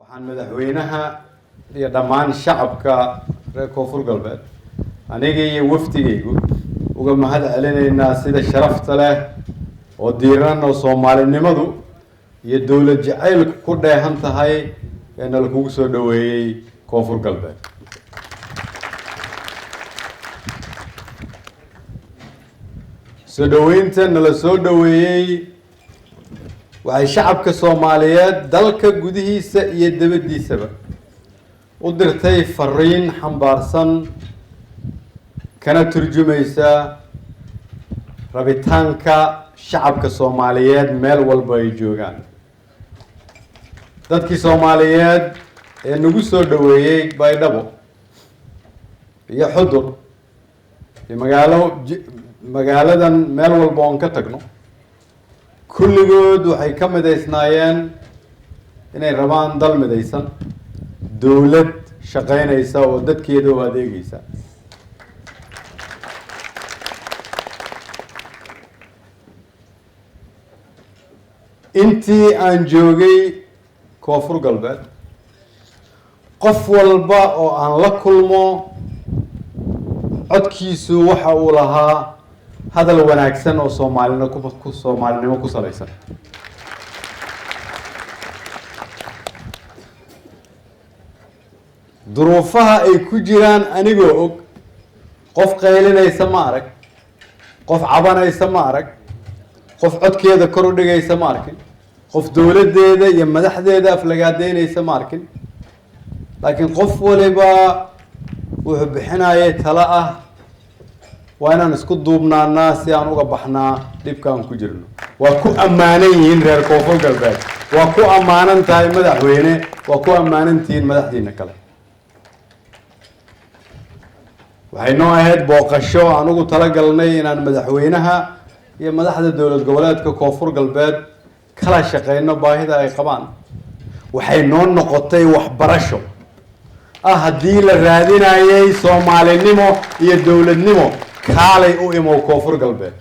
waxaan madaxweynaha iyo dhammaan shacabka reer koonfur galbeed aniga iyo wafdigaygu uga mahad celinaynaa sida sharafta leh oo diiran oo Soomaalinimadu iyo dawlad jacaylku ku dheehan tahay ee lagu soo dhaweeyay koonfur galbeed. soo dhaweynta nala soo dhaweeyay waxay shacabka Soomaaliyeed dalka gudihiisa iyo dibaddiisaba u dirtay fariin xambaarsan kana turjumaysa rabitaanka shacabka Soomaaliyeed meel walba ay joogaan. dadkii Soomaaliyeed ee nagu soo dhaweeyay Baydhabo iyo Xudur iyo magaaladan meel walba oo ka tagno kulligood waxay ka midaysnaayeen inay rabaan dal midaysan, dawlad shaqaynaysa oo dadkeeda u adeegaysa. intii aan joogay koonfur galbeed qof walba oo aan la kulmo codkiisu waxa uu lahaa hadal wanaagsan oo Soomaalinimo ku salaysan. duruufaha ay ku jiraan anigoo og qof qaylinaysa ma arag, qof cabanaysa ma arag, qof codkeeda kor u dhigaysa ma arkin, qof dawladeeda iyo madaxdeeda aflagaadeynaysa ma arkin, laakiin qof waliba wuxuu bixinayay talo ah waa inaan isku duubnaanaa si aan uga baxnaa dhibkaan ku jirno. waa ku ammaanan yihiin reer koonfur galbeed, waa ku ammaanan tahay madaxweyne, waa ku ammaanan tihiin madaxdiina kale. waxay noo ahayd booqasho aan ugu talagalnay inaan madaxweynaha iyo madaxda dowlad goboleedka koonfur galbeed kala shaqeyno baahida ay qabaan. waxay noo noqotay waxbarasho haddii la raadinayay Soomaalinimo iyo dawladnimo kaalay u imow koonfur galbeed.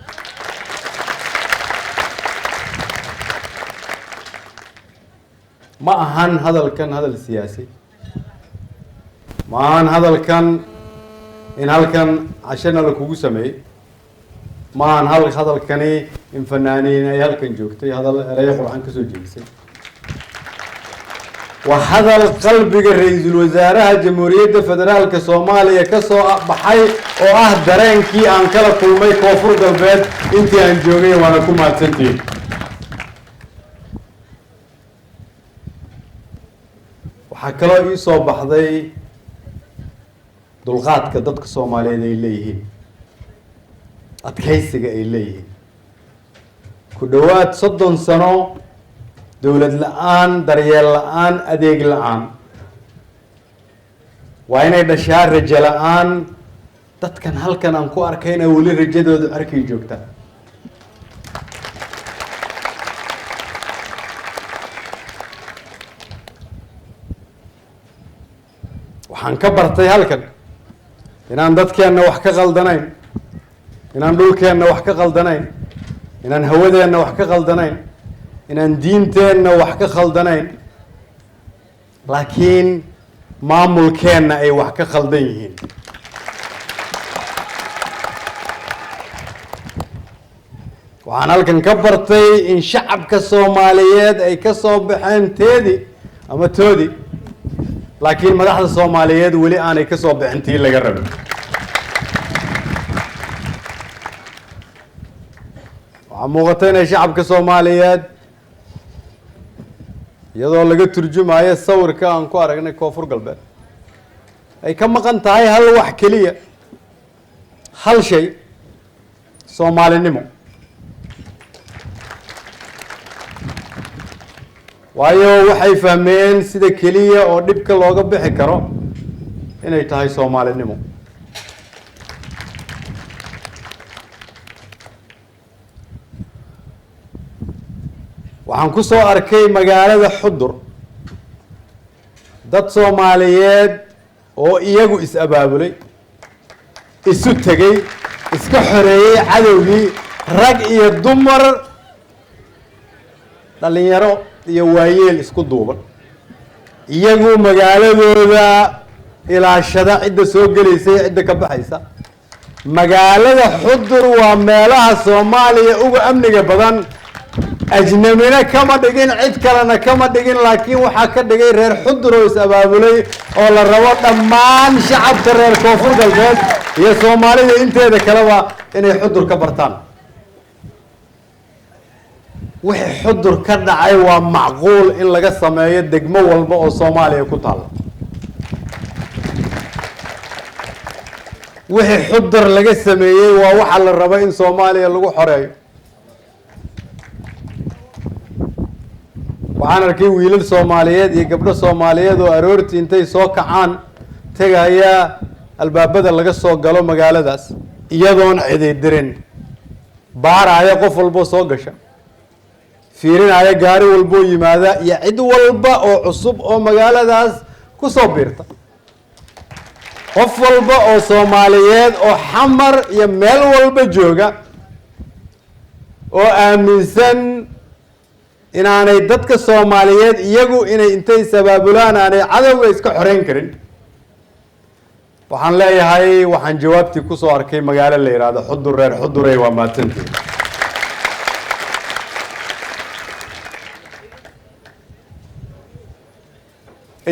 ma ahan hadalkan hadal siyaasi, ma ahan hadalkan in halkan cashana la kugu sameeyey, ma ahan hadalkani in fanaaniin ay halkan joogtay hadal ereyo qurxan ka soo jeedisay. waa hadal qalbiga ra'iisul wasaaraha jamhuuriyadda federaalka Soomaaliya ka soo baxay oo ah dareenkii aan kala kulmay koonfur galbeed intii aan joogay. waana ku mahadsantihiin. waxaa kaloo ii soo baxday dulqaadka dadka Soomaaliyeed ay leeyihiin, adkaysiga ay leeyihiin. ku dhawaad 30 sano dawlad la'aan, daryeel la'aan, adeeg la'aan. waa inay dhashaa rajo la'aan. dadkan halkan aan ku arkayna weli rajadooda arkay joogtaa. waxaan ka bartay halkan inaan dadkeenna wax ka qaldanayn, inaan dhulkeenna wax ka qaldanayn, inaan hawadeenna wax ka qaldanayn, inaan diinteenna wax ka khaldanayn, laakiin maamulkeenna ay wax ka khaldan yihiin. waxaan halkan ka bartay in shacabka Soomaaliyeed ay ka soo baxeen toodii, laakiin madaxda Soomaaliyeed weli aanay ka soo bixin tii laga rabay. waxaa muuqata inay shacabka Soomaaliyeed iyadoo laga turjumayo sawirka aan ku aragnay koonfur galbeed ay ka maqan tahay hal wax keliya, hal shay: Soomaalinimo. waayo waxay fahmeen sida keliya oo dhibka looga bixi karo inay tahay Soomaalinimo. waxaan ku soo arkay magaalada Xudur dad Soomaaliyeed oo iyagu is-abaabulay, isu tegay, iska xoreeyay cadowgii, rag iyo dumar, dhalinyaro iyo waayeel isku duuban iyagu magaaladooda ilaashada cidda soo gelaysa iyo cidda ka baxaysa magaalada xudur waa meelaha Soomaaliya ugu amniga badan ajnamina kama dhigin cid kalena kama dhigin laakiin waxa ka dhigay reer xudur oo is abaabulay oo la rabo dhammaan shacabka reer koonfur galbeed iyo Soomaalida inteeda kaleba inay xudur ka bartaan wixii xudur ka dhacay waa macquul in laga sameeyo degmo walba oo Soomaaliya ku taal wixii xudur laga sameeyay waa waxa la rabo in Soomaaliya lagu xoreeyo waxaan arkay wiilal Soomaaliyeed iyo gabdho Soomaaliyeed oo aroortii intay soo kacaan tagaya albaabada laga soo galo magaaladaas iyadoon ciidirin baaraya qof walba soo gasha fiirinaya gaari walba yimaada iyo cid walba oo cusub oo magaaladaas ku soo biirta qof walba oo Soomaaliyeed oo xamar iyo meel walba jooga oo aaminsan inaanay dadka Soomaaliyeed iyagu inay intay sabaabulaan aanay cadawga iska xoreyn karin waxaan leeyahay waxaan jawaabtii ku soo arkay magaalo la yiraahdo xudur reer xuduray waa maatantii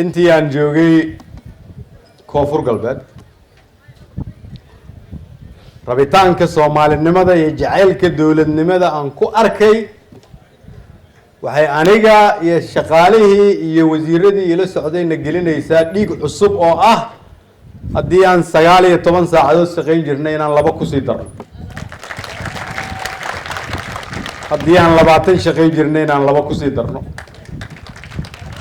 intii aan joogay koonfur galbeed rabitaanka Soomaalinimada iyo jacaylka dawladnimada aan ku arkay waxay aniga iyo shaqaalihii iyo wasiiradii ila socdayna gelinaysaa dhiig cusub oo ah haddii aan 19 saacadood shaqayn jirnay inaan 2 ku sii darno haddii aan 20 shaqayn jirnay inaan 2 ku sii darno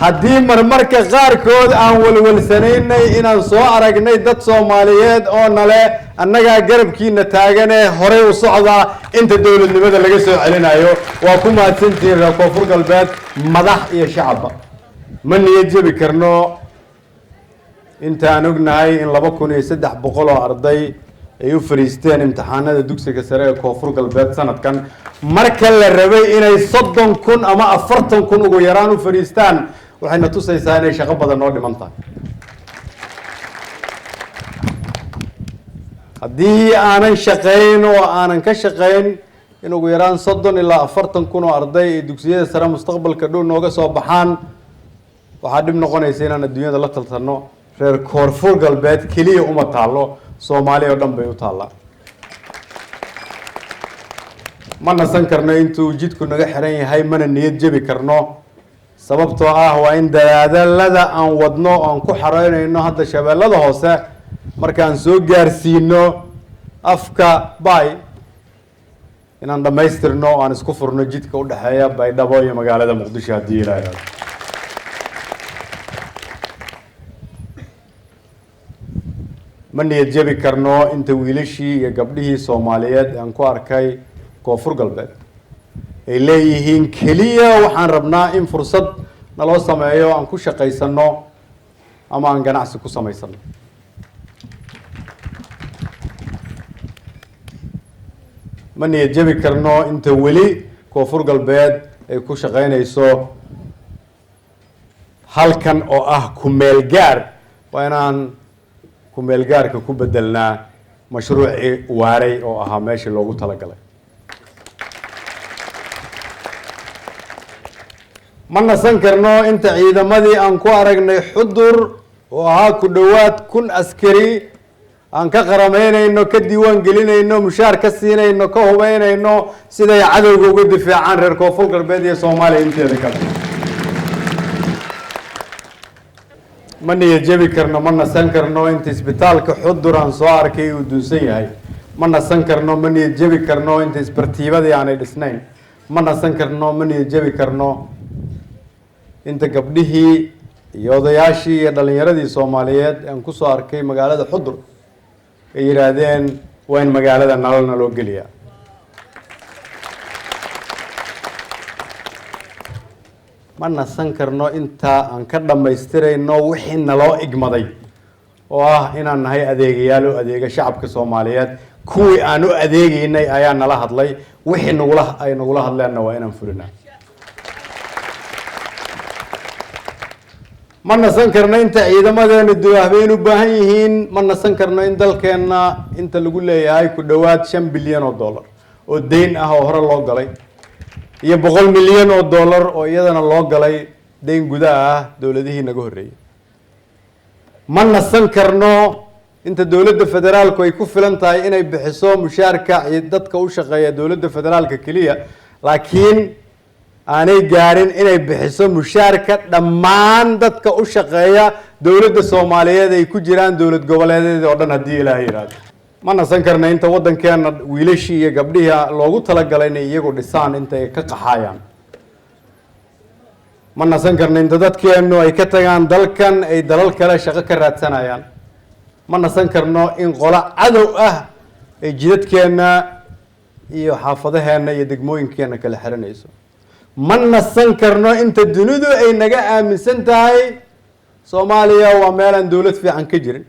haddii marmarka qaarkood aan walwalsanaynay inaan soo aragnay dad Soomaaliyeed oo nale annaga garabkiina taagan ee hore u socda inta dawladnimada laga soo celinayo waa ku mahadsantiin reer koonfur galbeed madax iyo shacabba ma niyad jabi karno intaan ognahay in 2300 oo arday ay u fariisteen imtixaanada dugsiga sare ee koonfur galbeed sanadkan marka la rabay inay 30,000 ama 40,000 ugu yaraan u fariistaan waxayna tusaysaa inay shaqo badan oo dhiman tahay haddii aanan shaqayn oo aanan ka shaqayn in ugu yaraan 30 ilaa 40,000 oo arday ee dugsiyada sare mustaqbalka dhow nooga soo baxaan waxaa dhib noqonaysa inaan adduunyada la taltano reer koonfur galbeed keliya uma taalo Soomaaliya oo dhan bay u taallaa ma nasan karno intuu jidku naga xiran yahay mana niyad jabi karno sababtoo ah waa in dadaallada aan wadno aan ku xareynayno hadda shabeellada hoose markaan soo gaarsiino afka bay inaan dhamaystirno oo aan isku furno jidka u dhaxeeya Baydhabo iyo magaalada Muqdisho haddii Ilaahay raaco ma niyad jabi karno inta wiilashii iyo gabdhihii Soomaaliyeed aan ku arkay koonfur galbeed ay leeyihiin keliya waxaan rabnaa in fursad naloo sameeyo aan ku shaqaysano ama aan ganacsi ku samaysano ma niyad jabi karno inta weli koonfur galbeed ay ku shaqaynayso halkan oo ah ku meel gaar waa inaan ku meel gaarka ku bedelnaa mashruuci waaray oo ahaa meeshii loogu talagalay ma nasan karno inta ciidamadii aan ku aragnay xudur oo ahaa ku dhowaad 1,000 askari aan ka qarameynayno ka diiwaan gelinayno mushaar ka siinayno ka hubeynayno siday cadowga uga difaacaan reer koonfur galbeed iyo Soomaaliya inteeda kale ma niyad jabi karno ma nasan karno inta isbitaalka xudur aan soo arkay uu dunsan yahay ma nasan karno ma niyad jabi karno inta isbartiibadii aanay dhisnayn ma nasan karno ma niyad jabi karno inta gabdhihii iyo odayaashii iyo dhalinyaradii Soomaaliyeed aan ku soo arkay magaalada xudur ay yiraahdeen waa in magaalada nalna loo geliyaa ma nasan karno inta aan ka dhamaystirayno wixii naloo igmaday oo ah inaan nahay adeegayaal oo adeega shacabka Soomaaliyeed kuwii aan u adeegaynay ayaa nala hadlay wixii nagula hadleenna waa inaan fulinaa ma nasan karno inta ciidamadeena habeen u baahan yihiin ma nasan karno in dalkeenna inta lagu leeyahay ku dhowaad 5 bilyan oo dollar oo deyn ah oo hore loo galay iyo 100 milyan oo dollar oo iyadana loo galay deyn gudaha ah dowladihii naga horreeyay ma nasan karno inta dowladda federaalku ay ku filan tahay inay bixiso mushaarka dadka u shaqeeya dowladda federaalka kaliya laakiin aanay gaarin inay bixiso mushaarka dhammaan dadka u shaqeeya dowladda Soomaaliyeed ay ku jiraan dowlad goboleedyada oo dhan hadii Ilaahay yiraahdo ma nasan karna inta wadankeena wiilashii iyo gabdhihi loogu talagalay inay iyagu dhisaan inta ay ka qaxayaan ma nasan karna inta dadkeenu ay ka tagaan dalkan ay dalal kale shaqo ka raadsanayaan ma nasan karno in qola cadow ah ay jidadkeena iyo xaafadaheena iyo degmooyinkeena kala xiranayso ma nasan karno inta dunidu ay naga aaminsan tahay Soomaaliya waa meel aan dawlad fiican ka jirin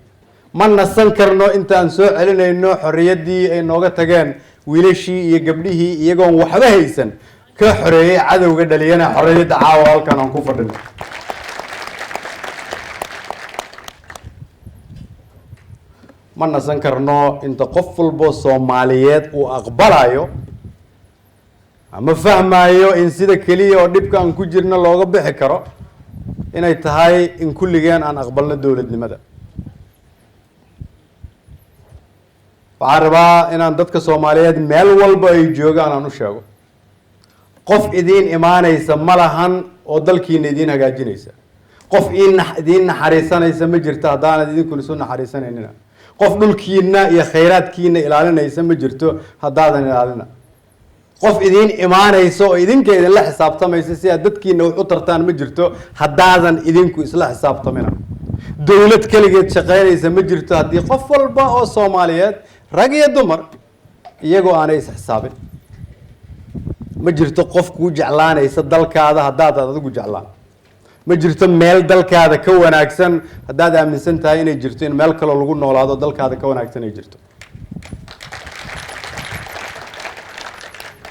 ma nasan karno inta aan soo celinayno xorriyadii ay nooga tageen wiilashii iyo gabdhihii iyagoon waxba haysan ka xoreeyay cadowga dhaliyana xorriyadda caawa halkan aan ku fadhino ma nasan karno inta qof walba Soomaaliyeed uu aqbalayo ama fahmayo in sida kaliya oo dhibka aan ku jirno looga bixi karo inay tahay in kulligeen aan aqbalno dawladnimada waxaan rabaa inaan dadka Soomaaliyeed meel walba ay joogaan aan u sheego qof idin imaanaysa malahan oo dalkiina idin hagaajinaysa qof idin naxariisanaysa ma jirto hadaan idinku isu naxariisanayna qof dhulkiina iyo khayraadkiina ilaalinaysa ma jirto hadaadan ilaalina qof idin imaanayso oo idinka idin la xisaabtamaysa si aad dadkiina wax u tartaan ma jirto hadaadan idinku isla xisaabtamina dawlad kaligeed shaqeynaysa ma jirto hadii qof walba oo Soomaaliyeed rag iyo dumar iyagoo aanay is xisaabin ma jirto qof ku jeclaanaysa dalkaada hadaad adigu jeclaan ma jirto meel dalkaada ka wanaagsan hadaad aaminsan tahay inay jirto in meel kale lagu noolaado dalkaada ka wanaagsan ay jirto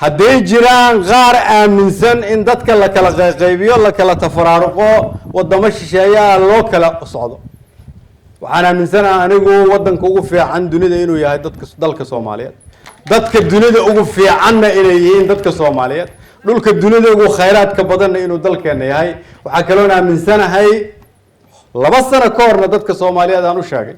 hadday jiraan qaar aaminsan in dadka la kala qaybiyo la kala tafaraaruqo wadamo shisheeya loo kala socdo waxaan aaminsanahay anigu wadanka ugu fiican dunida inuu yahay dalka Soomaaliyeed dadka dunida ugu fiicanna inay yihiin dadka Soomaaliyeed dhulka dunida ugu khayraadka badanna inuu dalkeena yahay waxa kale oo aaminsanahay 2 sano ka horna dadka Soomaaliyeed aan u sheegay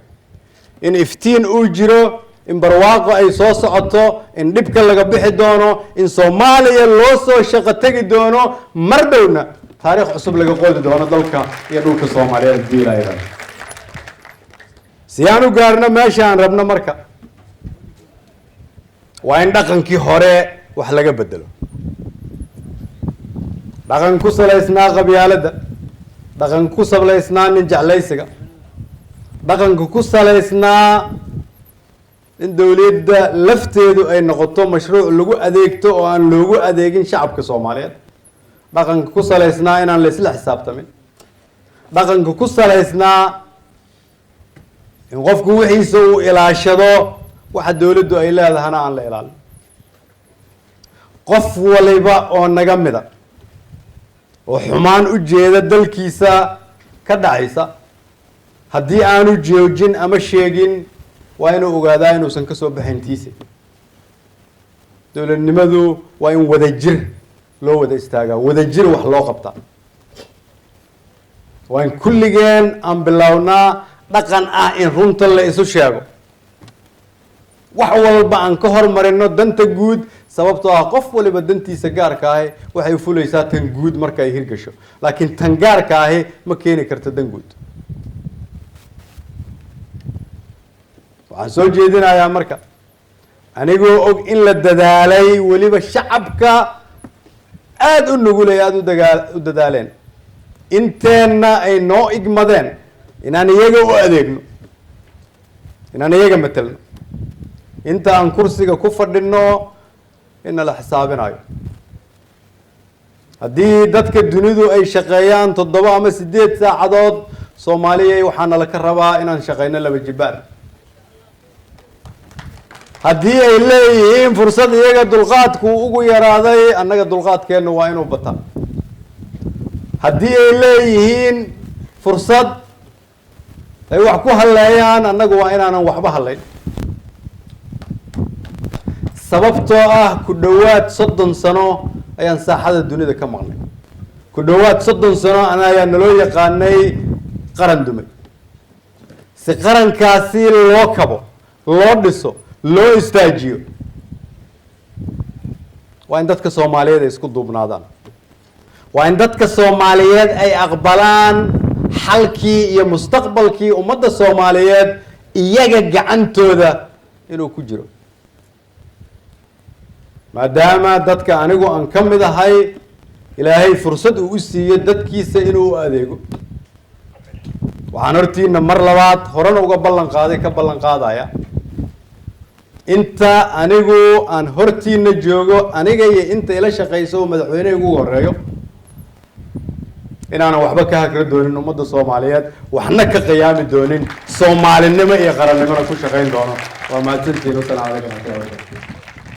in iftiin uu jiro in barwaaqo ay soo socoto in dhibka laga bixi doono in Soomaaliya loo soo shaqo tagi doono mar dhowna taariikh cusub laga qodi doono dalka iyo dhulka Soomaaliyeed diilayda si aanu gaarno meesha aan rabno marka waa in dhaqankii hore wax laga bedelo dhaqan ku salaysnaa qabyaaladda dhaqan ku salaysnaa nin jeclaysiga dhaqan ku salaysnaa in dawladda lafteedu ay noqoto mashruuc lagu adeegto oo aan loogu adeegin shacabka Soomaaliyeed dhaqanka ku salaysnaa inaan la isla xisaabtamin dhaqanka ku salaysnaa in qofku wixiisa uu ilaashado waxa dawladdu ay leedahana aan la ilaalin qof waliba oo naga mida oo xumaan u jeeda dalkiisa ka dhacaysa haddii aanu joojin ama sheegin waa inuu ogaadaa inuusan ka soo baxayn tiisa dawladnimadu waa in wadajir loo wada istaagaa wadajir wax loo qabtaa waa in kulligeen aan bilownaa dhaqan ah in runta la isu sheego wax walba aan ka hormarino danta guud sababtoo ah qof waliba dantiisa gaarka ah waxay fulaysaa tan guud marka ay hirgasho laakiin tan gaarka ah ma keeni karto dan guud waxaan soo jeedinayaa marka anigoo og in la dadaalay waliba shacabka aad u nugulay aad u dadaaleen inteena ay noo igmadeen inaan iyaga u adeegno inaan iyaga matelno inta aan kursiga ku fadhino in la xisaabinayo haddii dadka dunidu ay shaqeeyaan 7 ama 8 saacadood Soomaaliya waxaana la ka rabaa inaan shaqeyno 2 jibaar haddii ay leeyihiin fursad iyaga dulqaadku ugu yaraaday annaga dulqaadkeenu waa inuu bataa haddii ay leeyihiin fursad ay wax ku halleeyaan, annagu waa inaanan waxba hallayn. sababtoo ah ku dhowaad 30 sano ayaan saaxada dunida ka maqnay. ku dhowaad 30 sano ayaa naloo yaqaanay qaran dumay. si qarankaasi loo kabo, loo dhiso, loo istaajiyo, waa in dadka Soomaaliyeed ay isku duubnaadaan. waa in dadka Soomaaliyeed ay aqbalaan xalkii iyo mustaqbalkii ummadda Soomaaliyeed iyaga gacantooda inuu ku jiro. maadaama dadka anigu aan ka mid ahay, ilaahay fursad uu u siiyo dadkiisa inuu u adeego, waxaan hortiina mar labaad horena uga ballan qaaday, ka ballan qaadaya inta anigu aan hortiina joogo, aniga iyo inta ila shaqayso oo madaxweynaha ugu horeeyo, inaanan waxba ka hakra doonin ummadda Soomaaliyeed, waxna ka qiyaami doonin, Soomaalinimo iyo qarannimona ku shaqayn doono. waa mahadsantihiin. Wassalaamu calaykum.